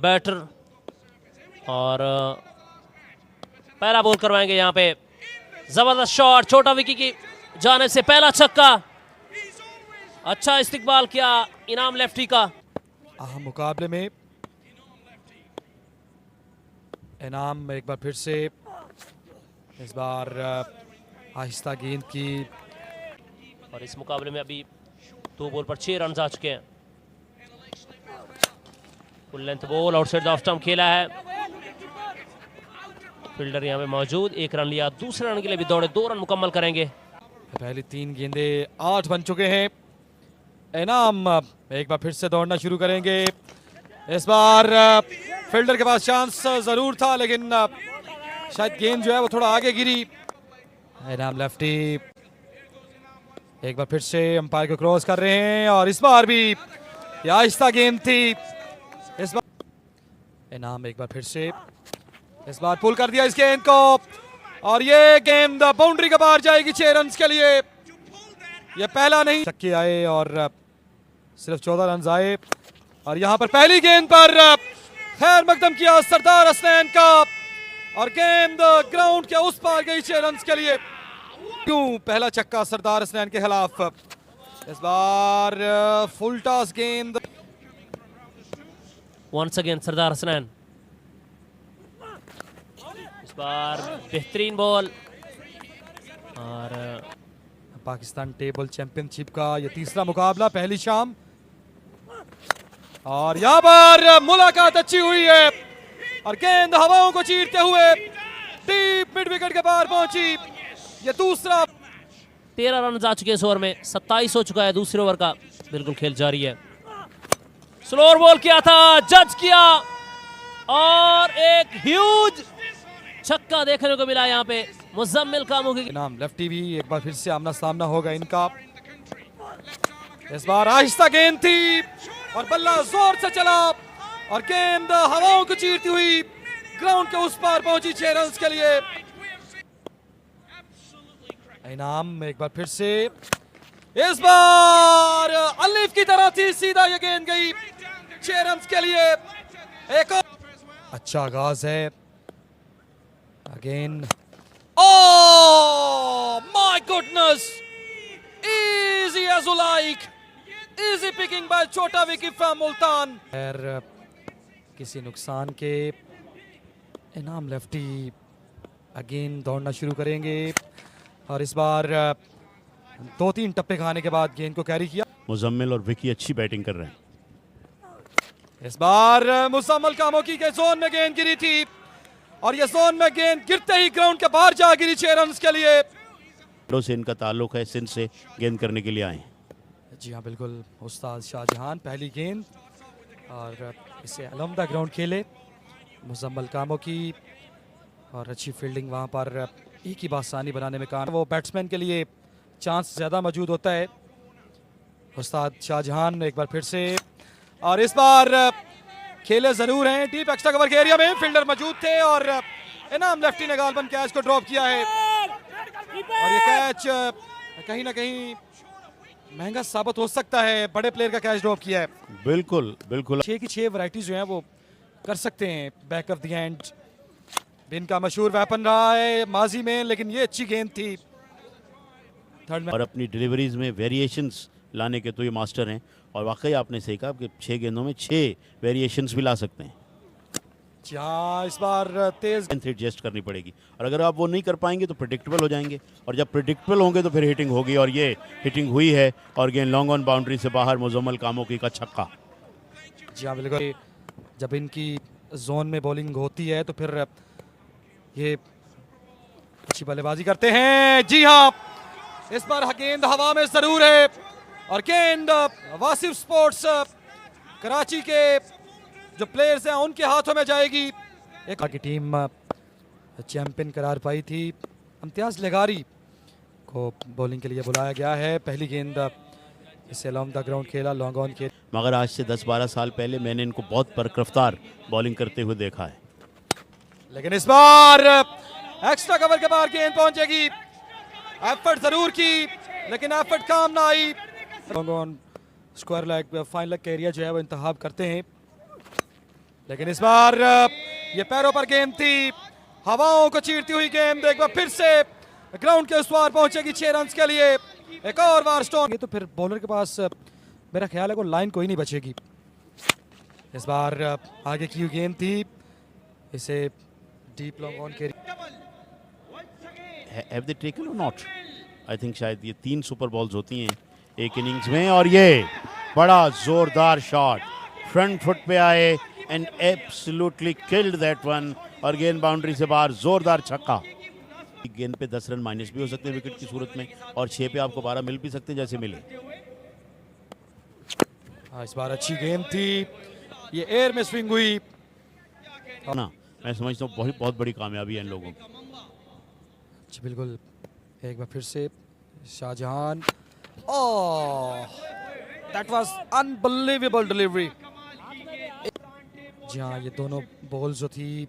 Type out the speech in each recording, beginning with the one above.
Batter और पहला ball करवाएंगे यहाँ पे। जबरदस्त शॉट, छोटा विकी की जाने से पहला छक्का। अच्छा इस्तिकबाल किया इनाम लेफ्टी का। अहम मुकाबले में इनाम एक बार फिर से, इस बार आहिस्ता गेंद की, और इस मुकाबले में अभी 2 बॉल पर 6 रन आ चुके हैं। Full length ball outside the off stump खेला है। फील्डर यहाँ पे मौजूद, 1 रन लिया, दूसरे रन के लिए भी दौड़े, 2 रन मुकम्मल करेंगे। पहली 3 गेंदे 8 बन चुके हैं। इनाम एक बार फिर से दौड़ना शुरू करेंगे। इस बार फील्डर के पास चांस जरूर था, लेकिन शायद गेंद जो है वो थोड़ा आगे गिरी। इनाम लेफ्टी एक बार फिर से अंपायर को क्रॉस कर रहे हैं, और इस बार भी ये आहिस्ता गेंद थी। इस बार इनाम एक बार फिर से, इस बार पुल कर दिया इस गेंद को, और ये गेंद बाउंड्री के बाहर जाएगी 6 रन के लिए। ये पहला नहीं, छक्के आए और सिर्फ 14 रन आए, और यहां पर पहली गेंद पर खैर मकदम किया सरदार हसनैन का, और गेंद ग्राउंड के उस पार गई 6 रन के लिए। क्यों पहला छक्का सरदार हसनैन के खिलाफ। इस बार फुल टॉस गेंद, वंस अगेन सरदार हसनैन। इस बार बेहतरीन बॉल, और पाकिस्तान टेबल चैंपियनशिप का ये तीसरा मुकाबला पहली शाम, और यहां पर मुलाकात अच्छी हुई है, और गेंद हवाओं को चीरते हुए डीप मिड विकेट के पार पहुंची। ये दूसरा 13 रन आ चुके हैं इस ओवर में, 27 हो चुका है दूसरे ओवर का, बिल्कुल खेल जारी है। स्लोअर बॉल किया था, जज किया, और एक ह्यूज छक्का देखने को मिला यहाँ पे मुजम्मिल कामो की। इनाम लेफ्टी भी एक बार फिर से आमना सामना होगा इनका। इस बार आहिस्ता गेंद थी, और बल्ला जोर से चला, और गेंद हवाओं को चीरती हुई ग्राउंड के उस पार पहुंची 6 रन के लिए। इनाम एक बार फिर से, इस बार अलीफ की तरह थी, सीधा ये गेंद गई 6 रन के लिए। एक अच्छा आगाज है। Again, oh my goodness, easy as you like, easy picking by छोटा विकी फ्रॉम मुल्तान। खैर किसी नुकसान के इनाम लेफ्टी अगेन दौड़ना शुरू करेंगे, और इस बार 2-3 टप्पे खाने के बाद गेंद को कैरी किया। मुजम्मिल और विकी अच्छी बैटिंग कर रहे हैं। इस बार मुजम्मिल कामोकी के जोन में गेंद गिरी थी, और ये जोन में गेंद गिरते ही ग्राउंड के बाहर जा गिरी 6 रन के लिए। से इनका ताल्लुक है, सिंध से गेंद करने के लिए आए। जी हाँ बिल्कुल, उस्ताद शाहजहान पहली गेंद, और इसे अलमदा ग्राउंड खेले मुजम्मिल कामो की, और अच्छी फील्डिंग वहाँ पर एक ही बासानी बनाने में काम। वो बैट्समैन के लिए चांस ज़्यादा मौजूद होता है। उस्ताद शाहजहान एक बार फिर से, और इस बार खेले जरूर हैं डीप एक्स्ट्रा कवर के एरिया में, फील्डर मौजूद थे, और इनाम लेफ्टी ने गालबन कैच को ड्रॉप किया है, और ये कैच कहीं ना कहीं महंगा साबित हो सकता है। बड़े प्लेयर का कैच ड्रॉप किया है। बिल्कुल बिल्कुल, 6 की 6 वैरायटीज जो हैं वो कर सकते हैं। बैक ऑफ द एंड बिन का मशहूर वेपन रहा है माजी में, लेकिन ये अच्छी गेंद थी। थर्ड में और अपनी डिलीवरीज में वेरिएशंस लाने के तो ये मास्टर हैं, और वाकई आपने सही कहा कि 6 गेंदों में 6 वेरिएशंस भी ला सकते हैं। जहाँ इस बार तेज एडजस्ट करनी पड़ेगी, और अगर आप वो नहीं कर पाएंगे तो प्रेडिक्टेबल हो जाएंगे, और जब प्रेडिक्टेबल होंगे तो फिर हिटिंग होगी, और ये हिटिंग हुई है, और गेंद लॉन्ग ऑन बाउंड्री से बाहर मुजम्मिल कामोकी का छक्का। जी हाँ बिल्कुल, जब इनकी जोन में बॉलिंग होती है तो फिर ये अच्छी बल्लेबाजी करते हैं। जी हाँ, इस बार गेंद हवा में जरूर है, और गेंद वासिफ स्पोर्ट्स कराची के जो प्लेयर्स हैं उनके हाथों में जाएगी। एक की टीम चैंपियन करार पाई थी। इम्तियाज लगारी को बॉलिंग के लिए बुलाया गया है। पहली गेंद इसे लॉन्ग द ग्राउंड खेला, लॉन्ग ऑन के, मगर आज से 10-12 साल पहले मैंने इनको बहुत बरकरफ्तार बॉलिंग करते हुए देखा है। लेकिन इस बार एक्स्ट्रा कवर के बाहर गेंद पहुंचेगी। एफर्ट जरूर की, लेकिन एफर्ट काम ना आई। Long on square leg fine leg का एरिया जो है वो इंतखाब करते हैं। लेकिन इस बार ये पैरों पर गेंद थी, हवाओं को चीरती हुई गेंद एक बार फिर से ग्राउंड के उस पार पहुंचेगी 6 रन के लिए। एक और बार स्टोन, ये तो फिर बॉलर के पास मेरा ख्याल है को लाइन कोई नहीं बचेगी। इस बार आगे की हुई गेंद थी, इसे डीप लॉन्ग ऑन के हैव दे टेकन और नॉट? आई थिंक शायद ये 3 सुपर बॉल्स होती हैं एक इनिंग्स में, और ये बड़ा जोरदार शॉट फ्रंट फुट पे आए and absolutely killed that one, और गेंद बाउंड्री से बाहर, जोरदार छक्का। गेंद पे 10 रन माइनस भी हो सकते हैं विकेट की सूरत में, और 6 पे आपको 12 मिल भी सकते हैं जैसे मिले। इस बार अच्छी गेंद थी, ये एयर में स्विंग हुई ना, मैं समझता हूँ बहुत बड़ी कामयाबी है इन लोगों की। जी बिल्कुल, एक बार फिर से Shahjahan, oh that was unbelievable delivery. जी हाँ, ये दोनों बॉल जो थी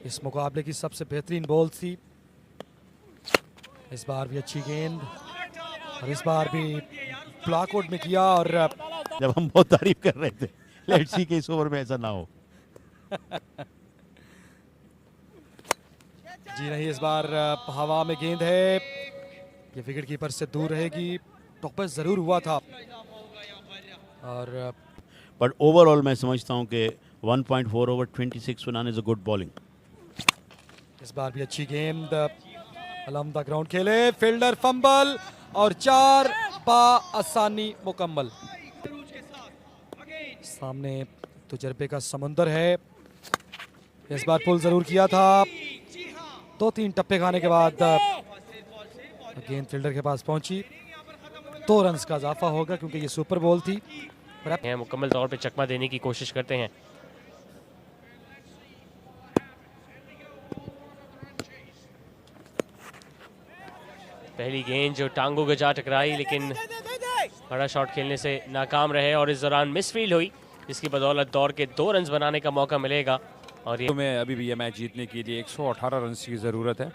इस मुकाबले की सबसे बेहतरीन बॉल थी। इस बार भी अच्छी गेंद, और इस बार भी ब्लॉक आउट में किया, और जब हम बहुत तारीफ कर रहे थे, लेट्स सी कि इस ओवर में ऐसा ना हो। जी नहीं, इस बार हवा में गेंद है, ये विकेट कीपर से दूर रहेगी। टॉपस जरूर हुआ था, और बट ओवरऑल मैं समझता हूँ कि 1.4 ओवर 26 बनाने इज अ गुड बॉलिंग। इस बार भी अच्छी गेंद, अलहमदा ग्राउंड खेले, फील्डर फंबल, और 4 आसानी मुकम्मल। सामने तजुर्बे का समुंदर है, इस बार पुल जरूर किया था, 2-3 टप्पे खाने के बाद गेंद फील्डर के पास पहुंची। 2 रन का इजाफा होगा क्योंकि ये सुपर बॉल थी। मुकम्मल तौर पे चकमा देने की कोशिश करते हैं। पहली गेंद जो टांगों के जा टकराई, लेकिन बड़ा शॉट खेलने से नाकाम रहे, और इस दौरान मिसफील्ड हुई, जिसकी बदौलत दौड़ के 2 रन बनाने का मौका मिलेगा। और ये में अभी भी ये मैच जीतने के लिए 118 रन की जरूरत है।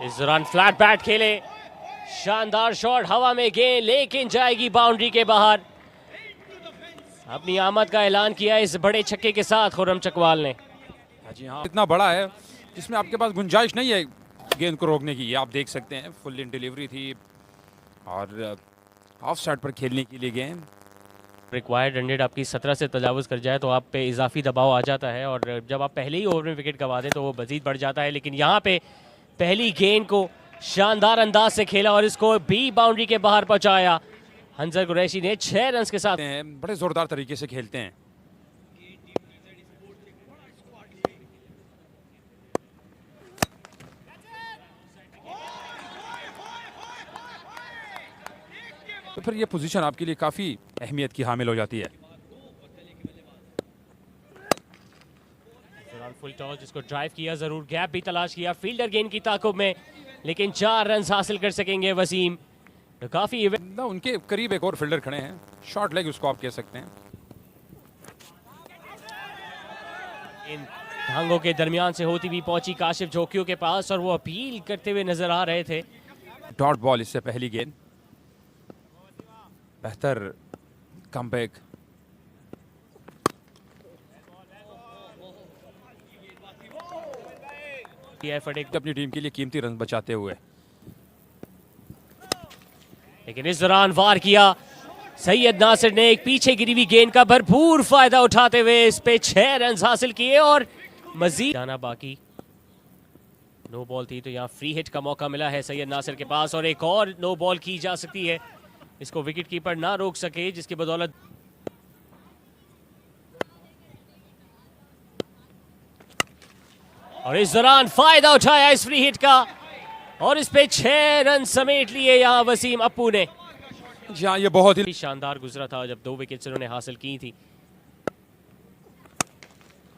इस दौरान फ्लैट बैट खेले, शानदार शॉट, हवा में गेंद लेकिन जाएगी बाउंड्री के बाहर। अपनी आमद का ऐलान किया इस बड़े छक्के के साथ खुर्रम चकवाल ने। जी हाँ, इतना बड़ा है जिसमें आपके पास गुंजाइश नहीं है गेंद को रोकने की। आप देख सकते हैं फुल इन डिलीवरी थी, और ऑफ साइड पर खेलने के लिए गेंद। रिक्वायर्ड 100 आपकी 17 से तजावुज कर जाए तो आप पे इजाफी दबाव आ जाता है, और जब आप पहले ही ओवर में विकेट गंवा दें तो वो मजीद बढ़ जाता है। लेकिन यहाँ पे पहली गेंद को शानदार अंदाज से खेला और इसको भी बाउंड्री के बाहर पहुंचाया। हंजर कुरैशी ने 6 रन के साथ, बड़े जोरदार तरीके से खेलते हैं। तो फिर ये पोजीशन आपके लिए काफी अहमियत की हामिल हो जाती है। फुल टॉस जिसको ड्राइव किया, जरूर गैप भी तलाश किया फील्डर गेंद की ताकुब में, लेकिन 4 रन हासिल कर सकेंगे वसीम। तो काफी उनके करीब एक और फील्डर खड़े हैं, शॉर्ट लेग उसको आप कह सकते हैं। इन धांगों के दरमियान से होती हुई पहुंची काशिफ जोकियों के पास, और वो अपील करते हुए नजर आ रहे थे। डॉट बॉल इससे पहली गेंद, बेहतर कमबैक। अपनी टीम के लिए कीमती रन बचाते हुए, लेकिन इस दौरान वार किया सैयद नासिर ने, एक पीछे गिरी हुई गेंद का भरपूर फायदा उठाते हुए इस पे 6 रन हासिल किए, और मजीद जाना बाकी। नो बॉल थी तो यहाँ फ्री हिट का मौका मिला है सैयद नासिर के पास, और एक और नो बॉल की जा सकती है, इसको विकेट कीपर ना रोक सके, जिसकी बदौलत और इस दौरान फायदा उठाया इस फ्री हिट का, और इस पे 6 रन समेट लिए यहाँ वसीम अप्पू ने। जहाँ ये बहुत ही शानदार गुजरा था जब 2 विकेट्स उन्होंने हासिल की थी।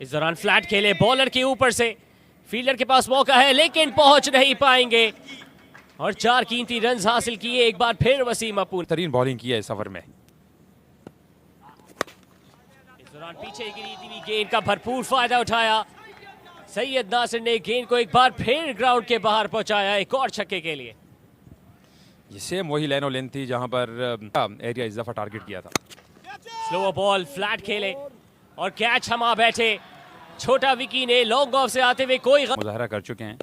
इस दौरान फ्लैट खेले बॉलर के ऊपर से, फील्डर के पास मौका है लेकिन पहुंच नहीं पाएंगे, और 4 कीमती रन हासिल किए एक बार फिर वसीम अप्पू। तरीन बॉलिंग की है इस ओवर में। इस दौरान पीछे गिरी हुई गेंद का भरपूर फायदा उठाया सैयद नासिर ने, गेंद को एक बार फिर ग्राउंड के बाहर पहुंचाया एक और छक्के के लिए। ये सेम वही लाइन और लेंथ थी जहां पर एरिया इस दफा टारगेट किया था। स्लोअर बॉल फ्लैट खेले और कैच थमा बैठे। छोटा विकी ने लॉन्ग ऑफ से आते हुए कोई मुजाहरा कर चुके हैं।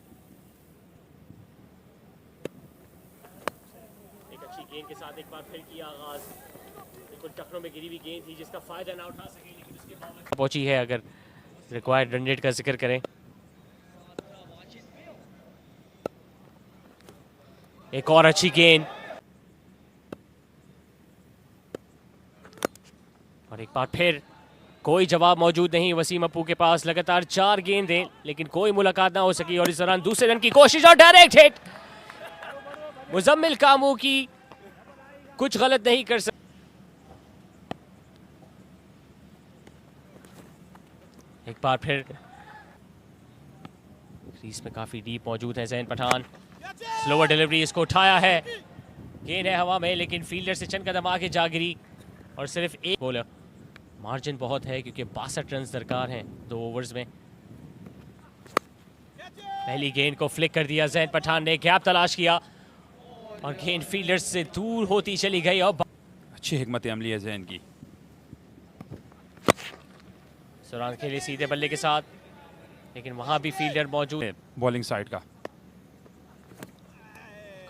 एक अच्छी गेंद के साथ एक बार फिर किया आगाज। बिल्कुल टक्करों में गिरी हुई गेंद थी जिसका फायदा ना उठा सके, लेकिन उसके बाद पहुंची है। अगर रिक्वायर्ड रन रेट का जिक्र करें, एक और अच्छी गेंद और एक बार फिर कोई जवाब मौजूद नहीं वसीम अप्पू के पास। लगातार 4 गेंदें लेकिन कोई मुलाकात ना हो सकी और इस दौरान दूसरे रन की कोशिश और डायरेक्ट हिट। मुजम्मिल कामू की कुछ गलत नहीं कर सकते। एक बार फिर क्रीज में काफी डीप मौजूद है ज़ैन पठान। स्लोअर डिलीवरी, इसको उठाया है, गेंद है हवा में लेकिन फील्डर से चंद कदम आगे जा गिरी और सिर्फ एक बॉलर। मार्जिन बहुत है क्योंकि 62 रन दरकार हैं 2 ओवर्स में। पहली गेंद को फ्लिक कर दिया ज़ैन पठान ने, गैप तलाश किया और गेंद फील्डर से दूर होती चली गई। और अच्छी हिकमत अमली है ज़ैन की। सुरान खेले सीधे बल्ले के साथ लेकिन वहां भी फील्डर मौजूद है बॉलिंग साइड का।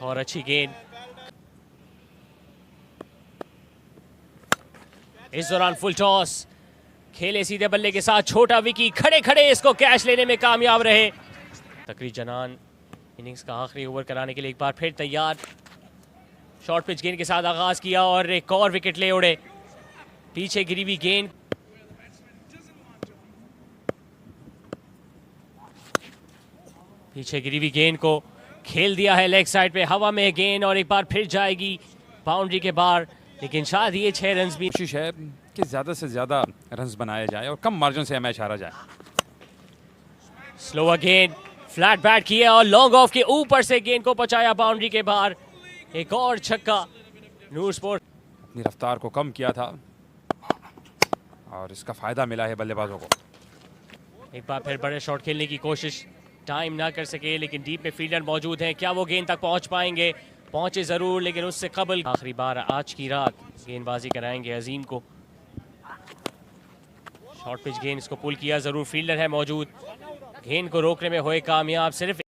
और अच्छी गेंद, इस दौरान फुल टॉस खेले सीधे बल्ले के साथ। छोटा विकी खड़े खड़े इसको कैच लेने में कामयाब रहे। तकरीर जनान इनिंग्स का आखिरी ओवर कराने के लिए एक बार फिर तैयार। शॉर्ट पिच गेंद के साथ आगाज किया और एक और विकेट ले उड़े। पीछे गिरी हुई गेंद, पीछे गिरी हुई गेंद को खेल दिया है लेग साइड पे। हवा में गेंद और एक बार फिर जाएगी बाउंड्री के बाहर, लेकिन शायद ये 6 रन भी। कोशिश है कि ज़्यादा से ज़्यादा रन्स बनाया जाए और कम मार्जिन से मैच हारा जाए। स्लोअर गेंद, फ्लैट बैट किया और लॉन्ग ऑफ के ऊपर से गेंद को पहुंचाया बाउंड्री के बाहर। एक और छक्का नूर स्पोर्ट। अपनी रफ्तार को कम किया था और इसका फायदा मिला है बल्लेबाजों को। एक बार फिर बड़े शॉट खेलने की कोशिश, टाइम ना कर सके लेकिन डीप में फील्डर मौजूद हैं। क्या वो गेंद तक पहुंच पाएंगे? पहुंचे जरूर लेकिन उससे कबल आखिरी बार आज की रात गेंदबाजी कराएंगे अजीम को। शॉर्ट पिच गेंद, इसको पुल किया जरूर, फील्डर है मौजूद, गेंद को रोकने में हुए कामयाब। सिर्फ